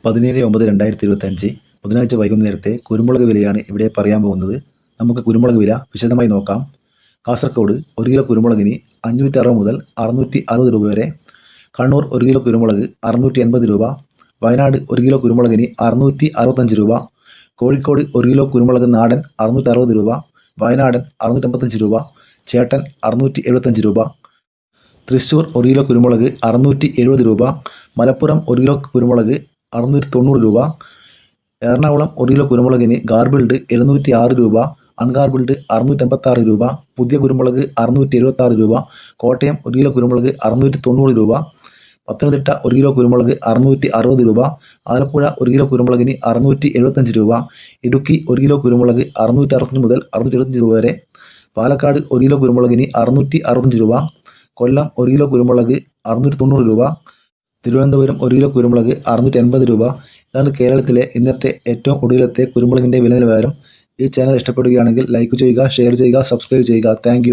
17/9/2025 ബുധനാഴ്ച വൈകുന്നേരത്തെ കുരുമുളക് വിലയാണ് ഇവിടെ പറയാൻ പോകുന്നത്. നമുക്ക് കുരുമുളക് വില വിശദമായി നോക്കാം. കാസർഗോഡ് 1 കിലോ കുരുമുളകിന് 560 മുതൽ 660 രൂപ വരെ. കണ്ണൂർ 1 കിലോ കുരുമുളക് 680 രൂപ. വയനാട് 1 കിലോ കുരുമുളകിന് 665 രൂപ. കോഴിക്കോട് 1 കിലോ കുരുമുളക് നാടൻ 660 രൂപ. വയനാടൻ 655 രൂപ. ചേട്ടൻ 675 രൂപ. തൃശ്ശൂർ 1 കിലോ കുരുമുളക് 670 രൂപ. മലപ്പുറം 1 കിലോ കുരുമുളക് 690 രൂപ. എറണാകുളം 1 കിലോ കുരുമുളകിന് ഗാർബിൾഡ് 706 രൂപ. അൺഗാർബിൾഡ് 686 രൂപ. പുതിയ കുരുമുളക് 676 രൂപ. കോട്ടയം 1 കിലോ കുരുമുളക് 690 രൂപ. പത്തനംതിട്ട 1 കിലോ കുരുമുളക് 660 രൂപ. ആലപ്പുഴ 1 കിലോ കുരുമുളകിന് 675 രൂപ. ഇടുക്കി 1 കിലോ കുരുമുളക് 665 മുതൽ 675 രൂപ വരെ. പാലക്കാട് 1 കിലോ കുരുമുളകിന് 665 രൂപ. കൊല്ലം 1 കിലോ കുരുമുളക് 690 രൂപ. തിരുവനന്തപുരം 1 കിലോ കുരുമുളക് 680 രൂപ. ഇതാണ് കേരളത്തിലെ ഇന്നത്തെ ഏറ്റവും ഒടുവിലത്തെ കുരുമുളകിൻ്റെ വില നിലവാരം. ഈ ചാനൽ ഇഷ്ടപ്പെടുകയാണെങ്കിൽ ലൈക്ക് ചെയ്യുക, ഷെയർ ചെയ്യുക, സബ്സ്ക്രൈബ് ചെയ്യുക. താങ്ക്